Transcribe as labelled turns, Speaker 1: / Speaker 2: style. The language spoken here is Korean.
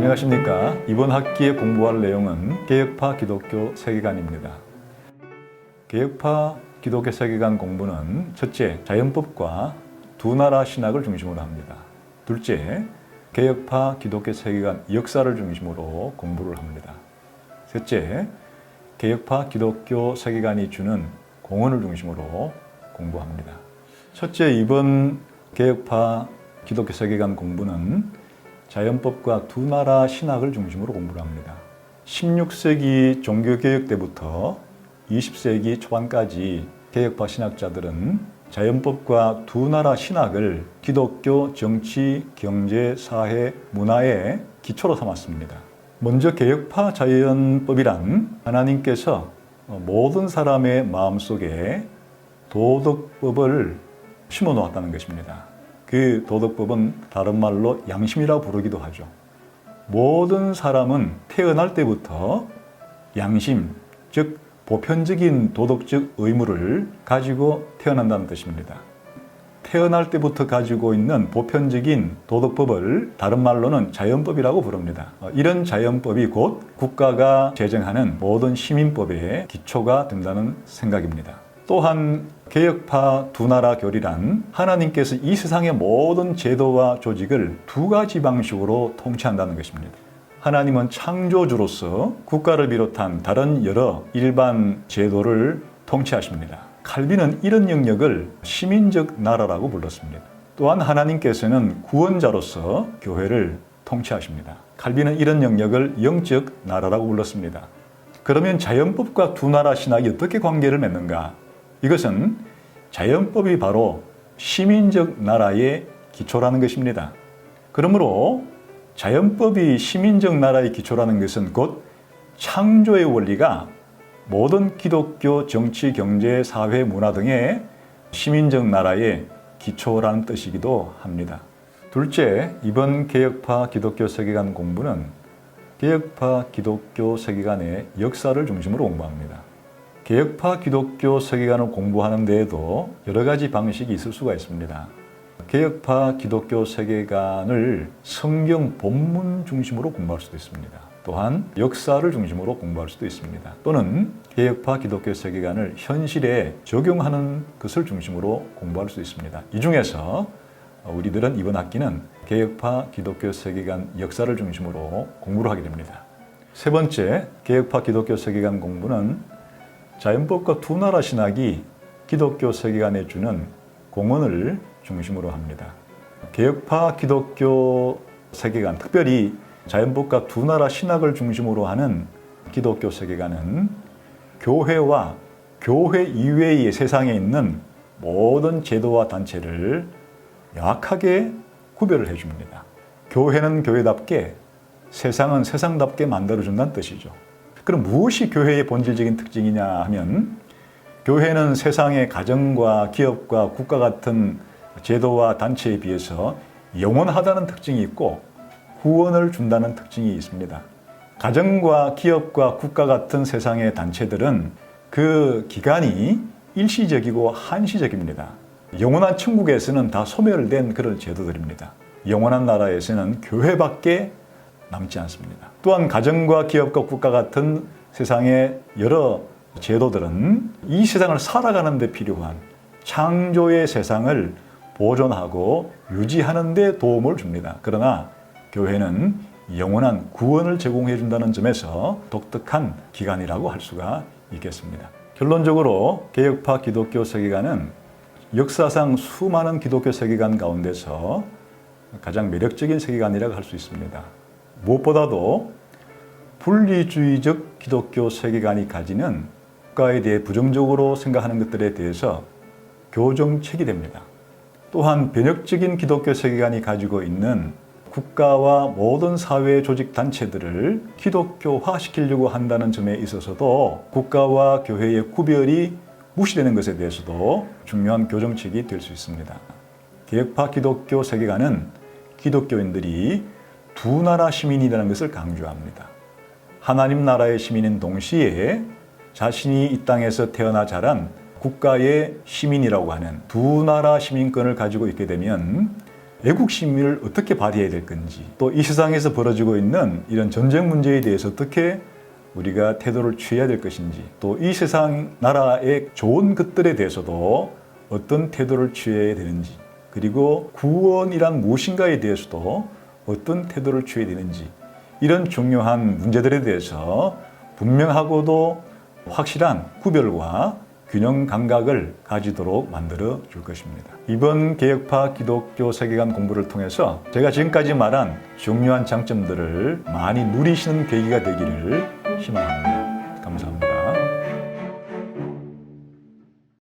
Speaker 1: 안녕하십니까. 이번 학기에 공부할 내용은 개혁파 기독교 세계관입니다. 개혁파 기독교 세계관 공부는 첫째, 자연법과 두 나라 신학을 중심으로 합니다. 둘째, 개혁파 기독교 세계관 역사를 중심으로 공부를 합니다. 셋째, 개혁파 기독교 세계관이 주는 공헌을 중심으로 공부합니다. 첫째, 이번 개혁파 기독교 세계관 공부는 자연법과 두 나라 신학을 중심으로 공부를 합니다. 16세기 종교개혁 때부터 20세기 초반까지 개혁파 신학자들은 자연법과 두 나라 신학을 기독교 정치, 경제, 사회, 문화의 기초로 삼았습니다. 먼저 개혁파 자연법이란 하나님께서 모든 사람의 마음속에 도덕법을 심어 놓았다는 것입니다. 그 도덕법은 다른 말로 양심이라고 부르기도 하죠. 모든 사람은 태어날 때부터 양심, 즉 보편적인 도덕적 의무를 가지고 태어난다는 뜻입니다. 태어날 때부터 가지고 있는 보편적인 도덕법을 다른 말로는 자연법이라고 부릅니다. 이런 자연법이 곧 국가가 제정하는 모든 시민법의 기초가 된다는 생각입니다. 또한 개혁파 두 나라 교리란 하나님께서 이 세상의 모든 제도와 조직을 두 가지 방식으로 통치한다는 것입니다. 하나님은 창조주로서 국가를 비롯한 다른 여러 일반 제도를 통치하십니다. 칼빈은 이런 영역을 시민적 나라라고 불렀습니다. 또한 하나님께서는 구원자로서 교회를 통치하십니다. 칼빈은 이런 영역을 영적 나라라고 불렀습니다. 그러면 자연법과 두 나라 신학이 어떻게 관계를 맺는가? 이것은 자연법이 바로 시민적 나라의 기초라는 것입니다. 그러므로 자연법이 시민적 나라의 기초라는 것은 곧 창조의 원리가 모든 기독교 정치, 경제, 사회, 문화 등의 시민적 나라의 기초라는 뜻이기도 합니다. 둘째, 이번 개혁파 기독교 세계관 공부는 개혁파 기독교 세계관의 역사를 중심으로 공부합니다. 개혁파 기독교 세계관을 공부하는 데에도 여러 가지 방식이 있을 수가 있습니다. 개혁파 기독교 세계관을 성경 본문 중심으로 공부할 수도 있습니다. 또한 역사를 중심으로 공부할 수도 있습니다. 또는 개혁파 기독교 세계관을 현실에 적용하는 것을 중심으로 공부할 수 있습니다. 이 중에서 우리들은 이번 학기는 개혁파 기독교 세계관 역사를 중심으로 공부를 하게 됩니다. 세 번째, 개혁파 기독교 세계관 공부는 자연법과 두 나라 신학이 기독교 세계관에 주는 공헌을 중심으로 합니다. 개혁파 기독교 세계관, 특별히 자연법과 두 나라 신학을 중심으로 하는 기독교 세계관은 교회와 교회 이외의 세상에 있는 모든 제도와 단체를 명확하게 구별을 해줍니다. 교회는 교회답게, 세상은 세상답게 만들어준다는 뜻이죠. 그럼 무엇이 교회의 본질적인 특징이냐 하면 교회는 세상의 가정과 기업과 국가 같은 제도와 단체에 비해서 영원하다는 특징이 있고 구원을 준다는 특징이 있습니다. 가정과 기업과 국가 같은 세상의 단체들은 그 기간이 일시적이고 한시적입니다. 영원한 천국에서는 다 소멸된 그런 제도들입니다. 영원한 나라에서는 교회밖에 남지 않습니다. 또한 가정과 기업과 국가 같은 세상의 여러 제도들은 이 세상을 살아가는 데 필요한 창조의 세상을 보존하고 유지하는 데 도움을 줍니다. 그러나 교회는 영원한 구원을 제공해 준다는 점에서 독특한 기관이라고 할 수가 있겠습니다. 결론적으로 개혁파 기독교 세계관은 역사상 수많은 기독교 세계관 가운데서 가장 매력적인 세계관이라고 할 수 있습니다. 무엇보다도 분리주의적 기독교 세계관이 가지는 국가에 대해 부정적으로 생각하는 것들에 대해서 교정책이 됩니다. 또한 변혁적인 기독교 세계관이 가지고 있는 국가와 모든 사회 조직 단체들을 기독교화시키려고 한다는 점에 있어서도 국가와 교회의 구별이 무시되는 것에 대해서도 중요한 교정책이 될 수 있습니다. 개혁파 기독교 세계관은 기독교인들이 두 나라 시민이라는 것을 강조합니다. 하나님 나라의 시민인 동시에 자신이 이 땅에서 태어나 자란 국가의 시민이라고 하는 두 나라 시민권을 가지고 있게 되면 애국심을 어떻게 발휘해야 될 건지, 또 이 세상에서 벌어지고 있는 이런 전쟁 문제에 대해서 어떻게 우리가 태도를 취해야 될 것인지, 또 이 세상 나라의 좋은 것들에 대해서도 어떤 태도를 취해야 되는지, 그리고 구원이란 무엇인가에 대해서도 어떤 태도를 취해야 되는지, 이런 중요한 문제들에 대해서 분명하고도 확실한 구별과 균형 감각을 가지도록 만들어 줄 것입니다. 이번 개혁파 기독교 세계관 공부를 통해서 제가 지금까지 말한 중요한 장점들을 많이 누리시는 계기가 되기를 희망합니다.